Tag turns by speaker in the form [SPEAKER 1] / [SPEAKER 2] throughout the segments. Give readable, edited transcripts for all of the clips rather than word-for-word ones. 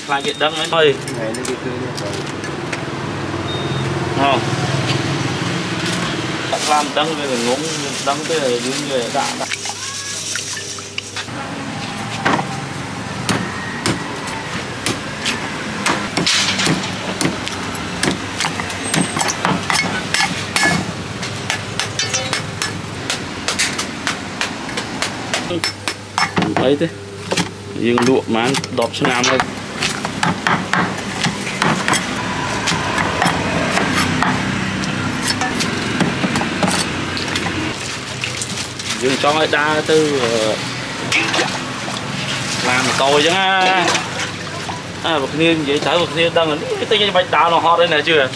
[SPEAKER 1] lại cái đắng ấy thôi không làm đắng về ngỗng đắng tới là những người đã thấy thế dương lụa mang đọp sang nam đây dương cho người ta từ làm tôi chứ vật niên vậy thấy vật niên đang cái tay bạch đào nó hot đây này chưa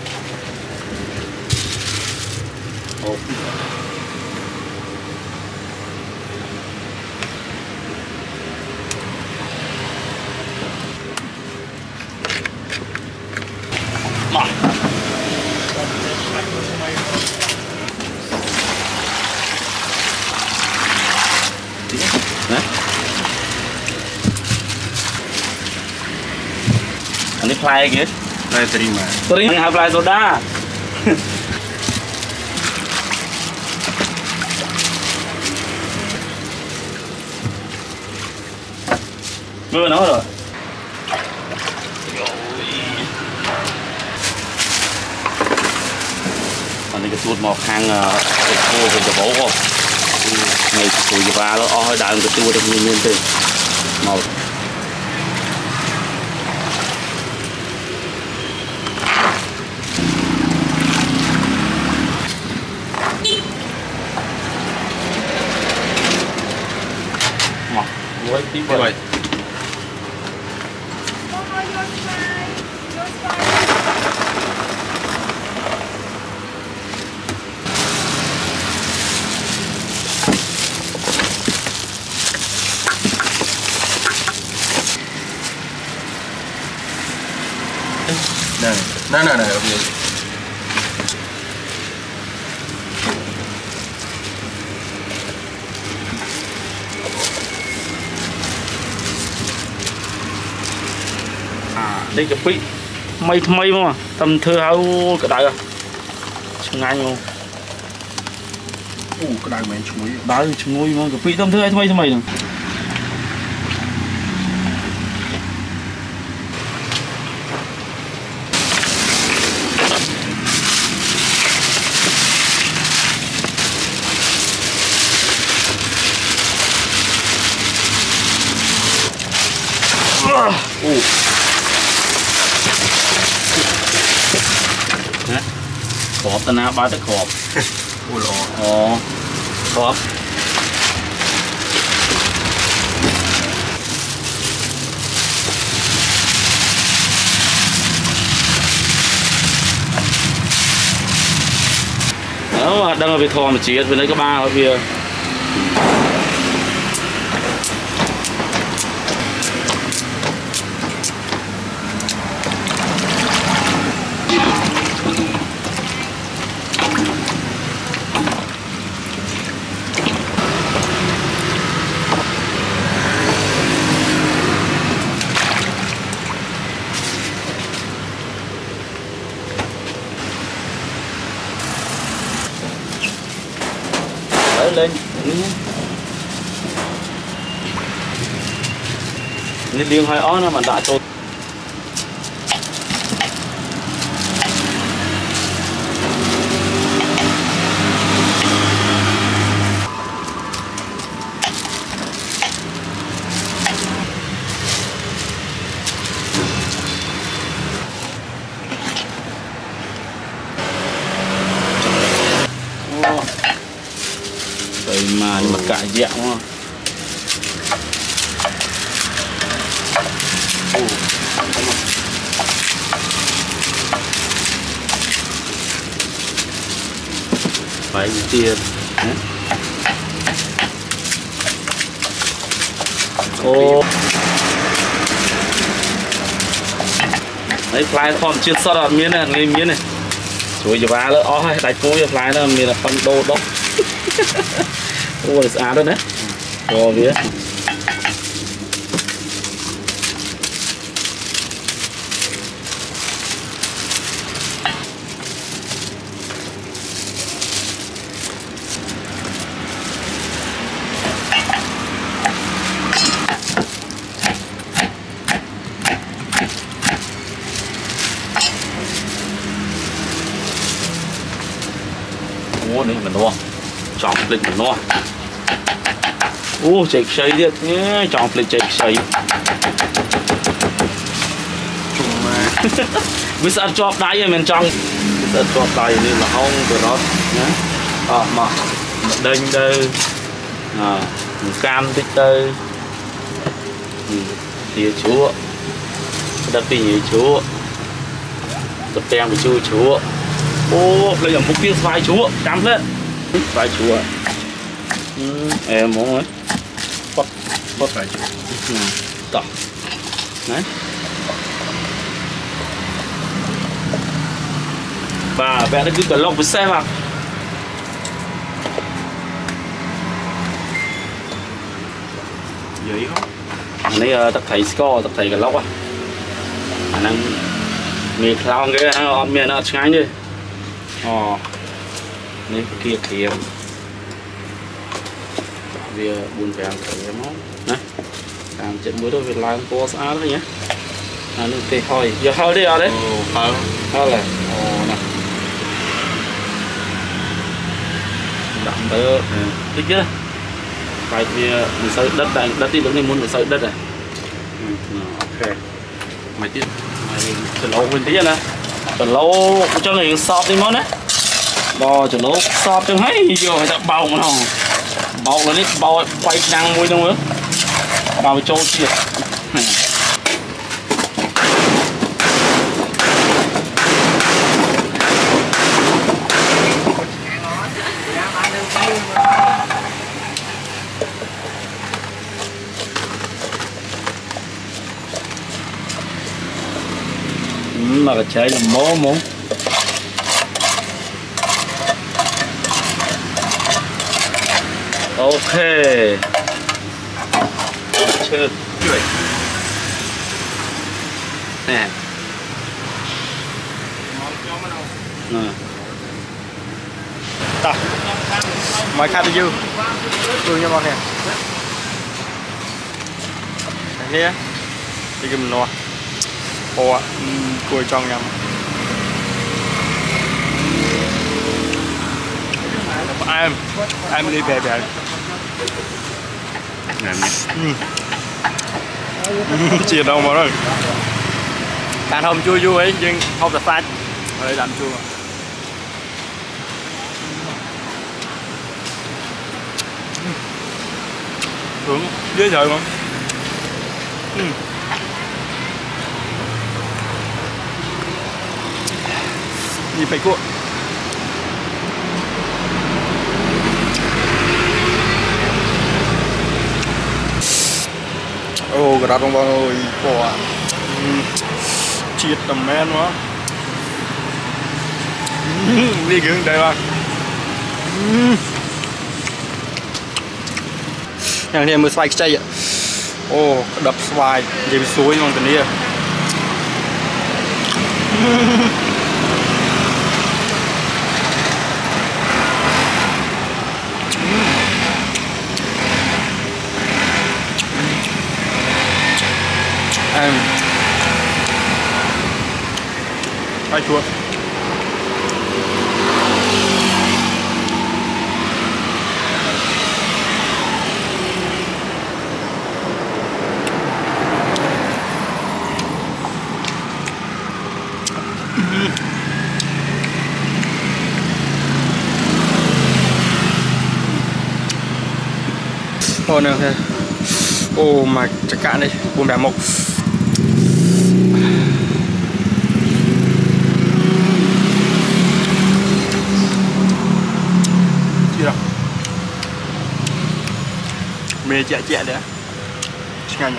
[SPEAKER 1] ini fly gitu,
[SPEAKER 2] Saya terima.
[SPEAKER 1] sering nggak fly soda. Mưa nó rồi. Còn cái chuột mọc hàng khô cái cái bố không? Ngày tuổi già đó, ôi đại cái chuột được nhìn từ màu. Wait, people.
[SPEAKER 2] Wait. Nah, okay.
[SPEAKER 1] Đây cái vị mây mà tầm thưa hao cái đại à chẳng anh không
[SPEAKER 2] Cái đài mình chuối
[SPEAKER 1] đá thì chúng ngồi mà cái vị tầm thưa hay mày nè khọp ta na ba tới khọp khọp đó mà đang ở việc thò mà chỉ bên đấy có ba ở phía lên nên liêng hai ó nó mà đã tôi mà nhưng mà cải dẹo mà phải tiền ô đấy fly form chưa sót ở miếng này ngay miếng này chuối giờ ba nữa ó đại cố giờ fly nó miếng là phân đô đốc ôi xa đó đấy rồi vía lịch của nó chạy xây đi chọn lịch chạy xây với sao cho đáy mình trong sao cho đáy nên là không từ đó nhé mà đinh đây cam tích đây thì chúa đập thì chúa tập tem của chúa bây giờ một tiếng vài chúa cắm lên vài chúa em muốn ấy bắt vài chúa đó đấy và vẽ nó cứ cần lọc với xe vào
[SPEAKER 2] giấy không
[SPEAKER 1] này tập thầy score tập thầy cần lọc năng mì lao cái miền nó ngay đi này kia kia vì buồn vàng cái món này làm chuyện bữa đó việc làm có sao đấy nhé nó tê thôi giờ hơi đi à đấy hơi là nè đậm đỡ thích chứ phải vì mình xây đất đi lúc này muốn mình xây đất này ok
[SPEAKER 2] mày tiếp
[SPEAKER 1] từ lâu mình tí nè từ lâu cho người sọp đi món đấy bò từ lâu sọp cho thấy giờ phải tập bầu nó bầu là đi bầu quay năng mùi đâu nữa bầu trâu chia mà cái chơi là mố mố ok chưa nè
[SPEAKER 3] ta mọi khát đi dư tôi nha mọi nè nè đi cầm nó cùi trong nhầm em đi về về chia đâu mà rồi bạn hôm chua vui ấy nhưng không là phạt rồi làm chua hướng dễ sợ không gì phải cuộn cái đó không bao rồi bỏ chiết tầm men quá đi gừng đây màอย่างนี้มือสไลด์ใจอ่ะดับสไลด์เดี๋ยวไปซุยมันตัวนี้ไปชัวร์nè mà chắc cả đây buồn bẻ mộc gì đâu mê chạy đấy ngay nhỉ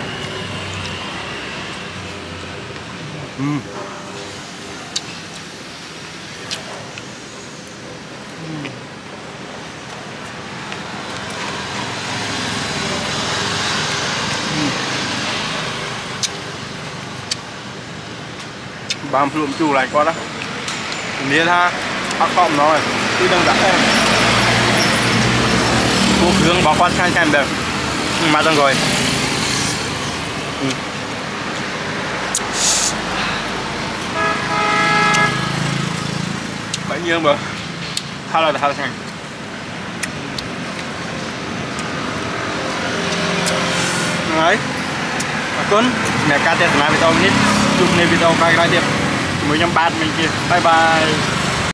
[SPEAKER 3] bám phượng chủ lại con đó miếng ha bắt cọm rồi tôi đang đặt em cô hướng bảo quan khai được mà đang rồi bấy nhiêu mà hay là sang cuốn mẹ ca tết là video này chụp này video quay ra tiếp mới nhắm bát mình kia bye bye